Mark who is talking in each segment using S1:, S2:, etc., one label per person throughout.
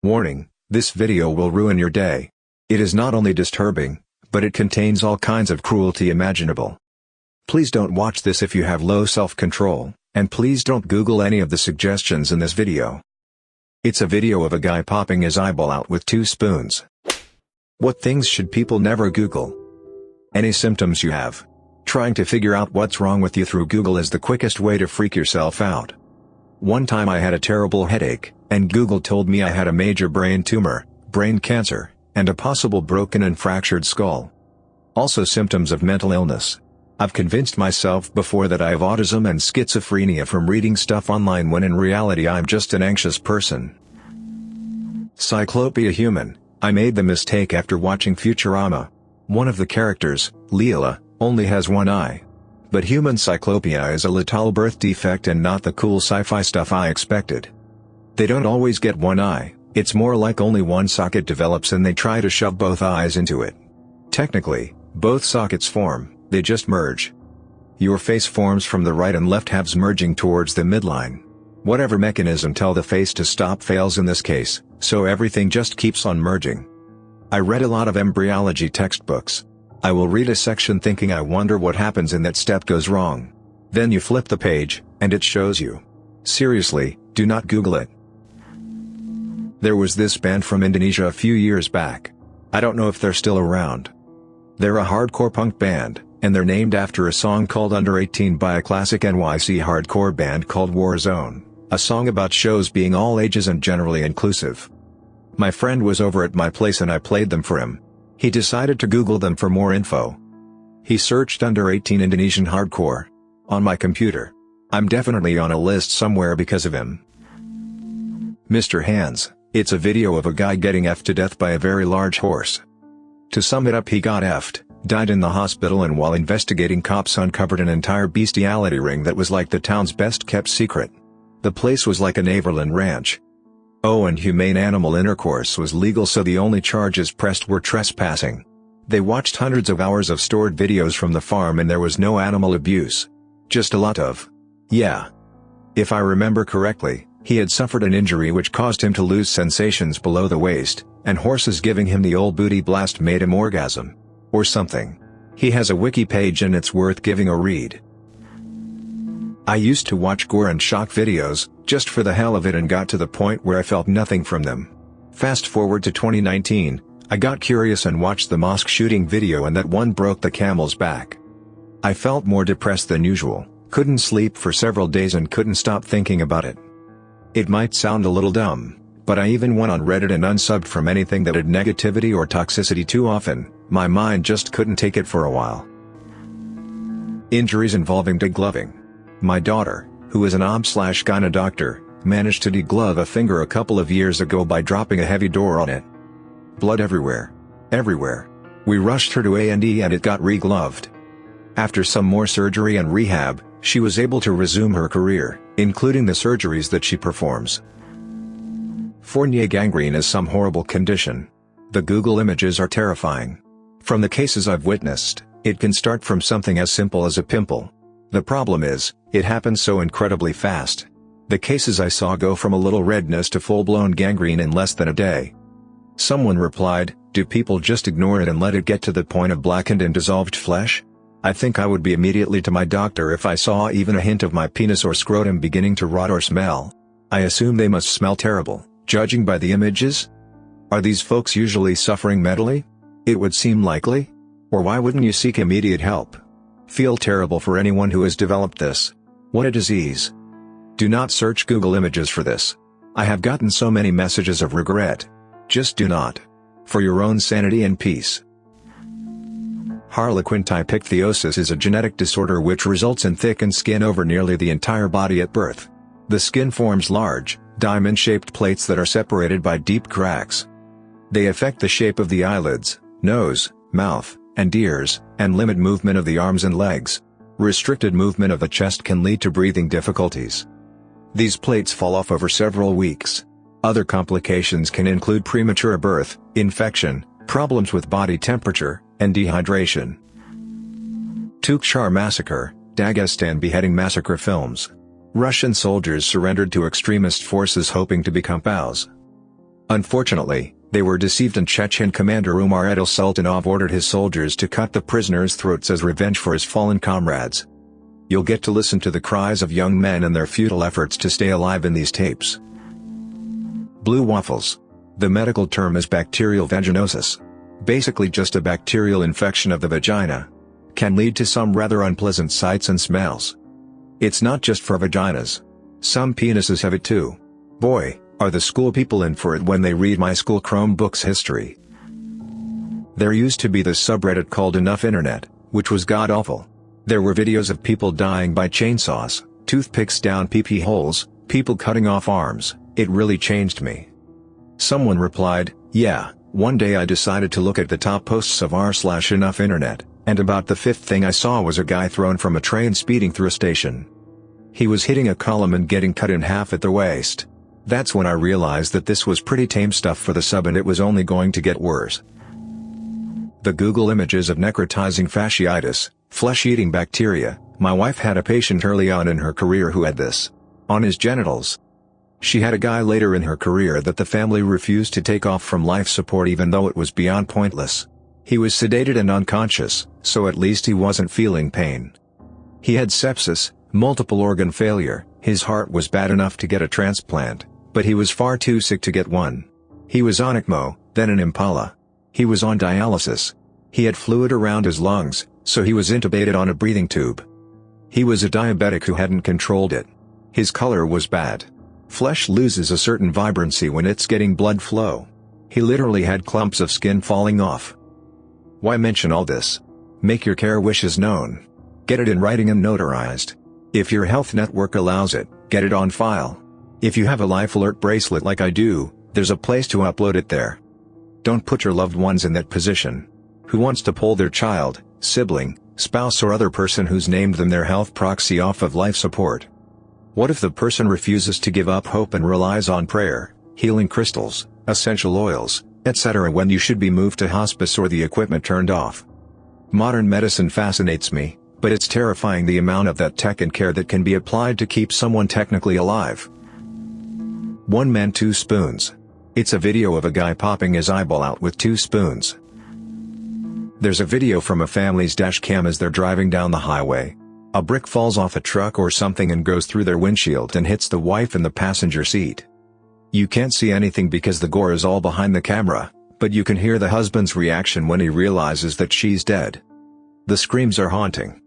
S1: Warning, this video will ruin your day. It is not only disturbing, but it contains all kinds of cruelty imaginable. Please don't watch this if you have low self-control, and please don't Google any of the suggestions in this video. It's a video of a guy popping his eyeball out with 2 spoons. What things should people never Google? Any symptoms you have? Trying to figure out what's wrong with you through Google is the quickest way to freak yourself out. One time I had a terrible headache, and Google told me I had a major brain tumor, brain cancer, and a possible broken and fractured skull. Also symptoms of mental illness. I've convinced myself before that I have autism and schizophrenia from reading stuff online when in reality I'm just an anxious person. Cyclopia human. I made the mistake after watching Futurama. One of the characters, Leela, only has one eye. But human cyclopia is a little birth defect and not the cool sci-fi stuff I expected. They don't always get one eye, it's more like only one socket develops and they try to shove both eyes into it. Technically, both sockets form. They just merge. Your face forms from the right and left halves merging towards the midline. Whatever mechanism tell the face to stop fails in this case, so everything just keeps on merging. I read a lot of embryology textbooks. I will read a section thinking I wonder what happens in that step goes wrong. Then you flip the page, and it shows you. Seriously, do not Google it. There was this band from Indonesia a few years back. I don't know if they're still around. They're a hardcore punk band, and they're named after a song called Under 18 by a classic NYC hardcore band called Warzone, a song about shows being all ages and generally inclusive. My friend was over at my place and I played them for him. He decided to Google them for more info. He searched Under 18 Indonesian hardcore on my computer. I'm definitely on a list somewhere because of him. Mr. Hands, it's a video of a guy getting effed to death by a very large horse. To sum it up, he got effed, died in the hospital, and while investigating, cops uncovered an entire bestiality ring that was like the town's best kept secret. The place was like a Neverland ranch. Oh, and humane animal intercourse was legal, so the only charges pressed were trespassing. They watched hundreds of hours of stored videos from the farm and there was no animal abuse. Just a lot of, yeah. If I remember correctly, he had suffered an injury which caused him to lose sensations below the waist, and horses giving him the old booty blast made him orgasm. Or something. He has a wiki page and it's worth giving a read. I used to watch gore and shock videos, just for the hell of it, and got to the point where I felt nothing from them. Fast forward to 2019, I got curious and watched the mosque shooting video, and that one broke the camel's back. I felt more depressed than usual, couldn't sleep for several days and couldn't stop thinking about it. It might sound a little dumb, but I even went on Reddit and unsubbed from anything that had negativity or toxicity too often. My mind just couldn't take it for a while. Injuries involving degloving. My daughter, who is an OB/gyne doctor, managed to deglove a finger a couple of years ago by dropping a heavy door on it. Blood everywhere. Everywhere. We rushed her to A&E and it got regloved. After some more surgery and rehab, she was able to resume her career, including the surgeries that she performs. Fournier gangrene is some horrible condition. The Google images are terrifying. From the cases I've witnessed, it can start from something as simple as a pimple. The problem is, it happens so incredibly fast. The cases I saw go from a little redness to full-blown gangrene in less than a day. Someone replied, "Do people just ignore it and let it get to the point of blackened and dissolved flesh?" I think I would be immediately to my doctor if I saw even a hint of my penis or scrotum beginning to rot or smell. I assume they must smell terrible, judging by the images. Are these folks usually suffering mentally? It would seem likely. Or why wouldn't you seek immediate help? Feel terrible for anyone who has developed this. What a disease. Do not search Google Images for this. I have gotten so many messages of regret. Just do not. For your own sanity and peace. Harlequin typichthyosis is a genetic disorder which results in thickened skin over nearly the entire body at birth. The skin forms large, diamond-shaped plates that are separated by deep cracks. They affect the shape of the eyelids, nose, mouth, and ears, and limit movement of the arms and legs. Restricted movement of the chest can lead to breathing difficulties. These plates fall off over several weeks. Other complications can include premature birth, infection, problems with body temperature, and dehydration. Tukhchar massacre, Dagestan beheading massacre films. Russian soldiers surrendered to extremist forces hoping to become POWs. Unfortunately, they were deceived and Chechen commander Umar Edil Sultanov ordered his soldiers to cut the prisoners' throats as revenge for his fallen comrades. You'll get to listen to the cries of young men and their futile efforts to stay alive in these tapes. Blue waffles. The medical term is bacterial vaginosis. Basically just a bacterial infection of the vagina. Can lead to some rather unpleasant sights and smells. It's not just for vaginas. Some penises have it too. Boy, are the school people in for it when they read my school Chromebook's history. There used to be this subreddit called Enough Internet, which was god-awful. There were videos of people dying by chainsaws, toothpicks down pee-pee holes, people cutting off arms. It really changed me. Someone replied, yeah, one day I decided to look at the top posts of r/Enough Internet, and about the fifth thing I saw was a guy thrown from a train speeding through a station. He was hitting a column and getting cut in half at the waist. That's when I realized that this was pretty tame stuff for the sub and it was only going to get worse. The Google images of necrotizing fasciitis, flesh-eating bacteria. My wife had a patient early on in her career who had this on his genitals. She had a guy later in her career that the family refused to take off from life support even though it was beyond pointless. He was sedated and unconscious, so at least he wasn't feeling pain. He had sepsis, multiple organ failure, his heart was bad enough to get a transplant, but he was far too sick to get one. He was on ECMO, then an Impala. He was on dialysis. He had fluid around his lungs, so he was intubated on a breathing tube. He was a diabetic who hadn't controlled it. His color was bad. Flesh loses a certain vibrancy when it's getting blood flow. He literally had clumps of skin falling off. Why mention all this? Make your care wishes known. Get it in writing and notarized. If your health network allows it, get it on file. If you have a Life Alert bracelet like I do, there's a place to upload it there. Don't put your loved ones in that position. Who wants to pull their child, sibling, spouse or other person who's named them their health proxy off of life support? What if the person refuses to give up hope and relies on prayer, healing crystals, essential oils, etc. when you should be moved to hospice or the equipment turned off? Modern medicine fascinates me, but it's terrifying the amount of that tech and care that can be applied to keep someone technically alive. One man, 2 spoons. It's a video of a guy popping his eyeball out with 2 spoons. There's a video from a family's dash cam as they're driving down the highway. A brick falls off a truck or something and goes through their windshield and hits the wife in the passenger seat. You can't see anything because the gore is all behind the camera, but you can hear the husband's reaction when he realizes that she's dead. The screams are haunting.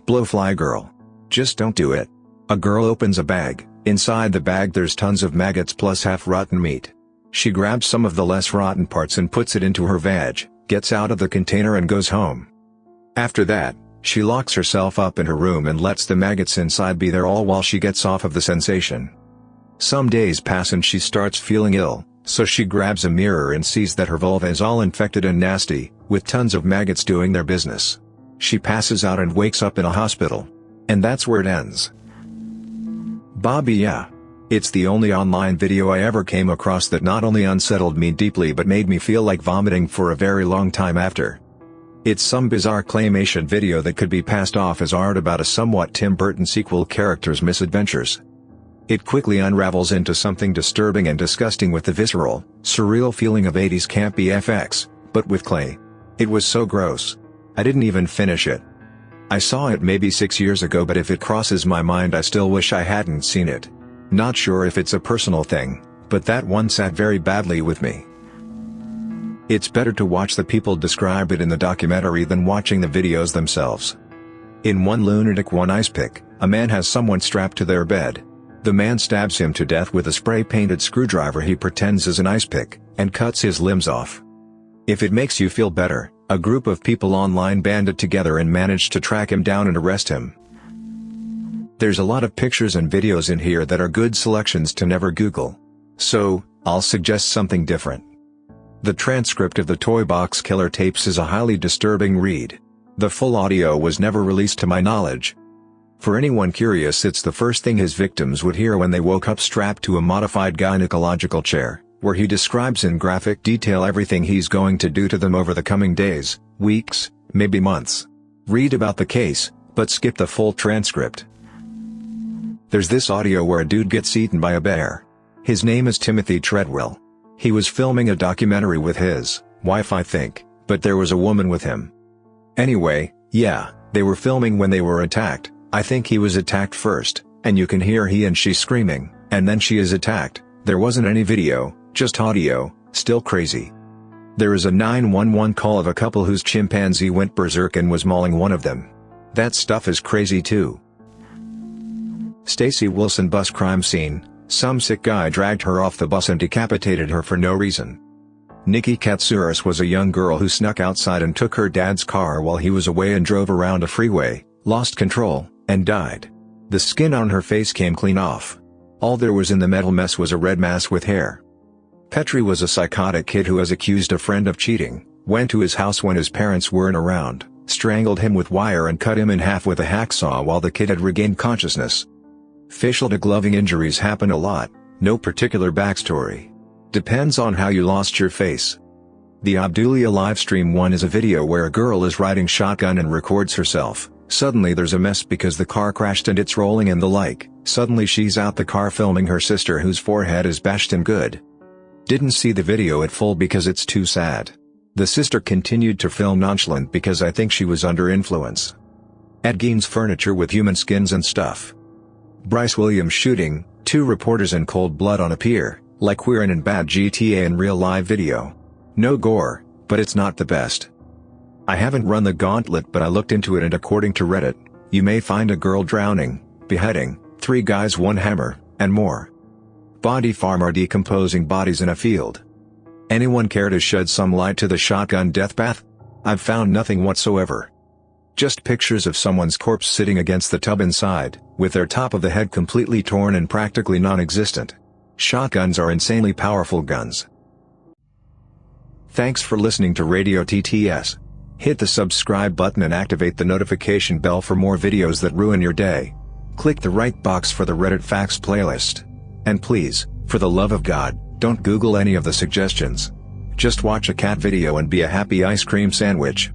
S1: Blowfly girl. Just don't do it. A girl opens a bag. Inside the bag there's tons of maggots plus half-rotten meat. She grabs some of the less rotten parts and puts it into her vag, gets out of the container and goes home. After that, she locks herself up in her room and lets the maggots inside be there all while she gets off of the sensation. Some days pass and she starts feeling ill, so she grabs a mirror and sees that her vulva is all infected and nasty, with tons of maggots doing their business. She passes out and wakes up in a hospital. And that's where it ends. Bobby, yeah. It's the only online video I ever came across that not only unsettled me deeply but made me feel like vomiting for a very long time after. It's some bizarre claymation video that could be passed off as art about a somewhat Tim Burton sequel character's misadventures. It quickly unravels into something disturbing and disgusting with the visceral, surreal feeling of 80s campy FX, but with clay. It was so gross. I didn't even finish it. I saw it maybe 6 years ago, but if it crosses my mind I still wish I hadn't seen it. Not sure if it's a personal thing, but that one sat very badly with me. It's better to watch the people describe it in the documentary than watching the videos themselves. In One Lunatic One Ice Pick, a man has someone strapped to their bed. The man stabs him to death with a spray-painted screwdriver he pretends is an ice pick, and cuts his limbs off. If it makes you feel better, a group of people online banded together and managed to track him down and arrest him. There's a lot of pictures and videos in here that are good selections to never Google. So, I'll suggest something different. The transcript of the Toy Box Killer tapes is a highly disturbing read. The full audio was never released to my knowledge. For anyone curious, it's the first thing his victims would hear when they woke up strapped to a modified gynecological chair, where he describes in graphic detail everything he's going to do to them over the coming days, weeks, maybe months. Read about the case, but skip the full transcript. There's this audio where a dude gets eaten by a bear. His name is Timothy Treadwell. He was filming a documentary with his wife, I think, but there was a woman with him. Anyway, yeah, they were filming when they were attacked. I think he was attacked first, and you can hear he and she screaming, and then she is attacked. There wasn't any video, just audio, still crazy. There is a 911 call of a couple whose chimpanzee went berserk and was mauling one of them. That stuff is crazy too. Stacy Wilson bus crime scene. Some sick guy dragged her off the bus and decapitated her for no reason. Nikki Katsouris was a young girl who snuck outside and took her dad's car while he was away and drove around a freeway, lost control, and died. The skin on her face came clean off. All there was in the metal mess was a red mass with hair. Petrie was a psychotic kid who has accused a friend of cheating, went to his house when his parents weren't around, strangled him with wire and cut him in half with a hacksaw while the kid had regained consciousness. Facial degloving injuries happen a lot, no particular backstory. Depends on how you lost your face. The Obdulia livestream one is a video where a girl is riding shotgun and records herself. Suddenly there's a mess because the car crashed and it's rolling and the like. Suddenly she's out the car filming her sister whose forehead is bashed in good. Didn't see the video at full because it's too sad. The sister continued to film nonchalant because I think she was under influence. Ed Gein's furniture with human skins and stuff. Bryce Williams shooting, 2 reporters in cold blood on a pier, like we're in bad GTA in real live video. No gore, but it's not the best. I haven't run the gauntlet but I looked into it and according to Reddit, you may find a girl drowning, beheading, 3 guys 1 hammer, and more. Body farmer decomposing bodies in a field. Anyone care to shed some light to the shotgun death bath? I've found nothing whatsoever. Just pictures of someone's corpse sitting against the tub inside, with their top of the head completely torn and practically non-existent. Shotguns are insanely powerful guns. Thanks for listening to Radio TTS. Hit the subscribe button and activate the notification bell for more videos that ruin your day. Click the right box for the Reddit Facts playlist. And please, for the love of God, don't Google any of the suggestions. Just watch a cat video and be a happy ice cream sandwich.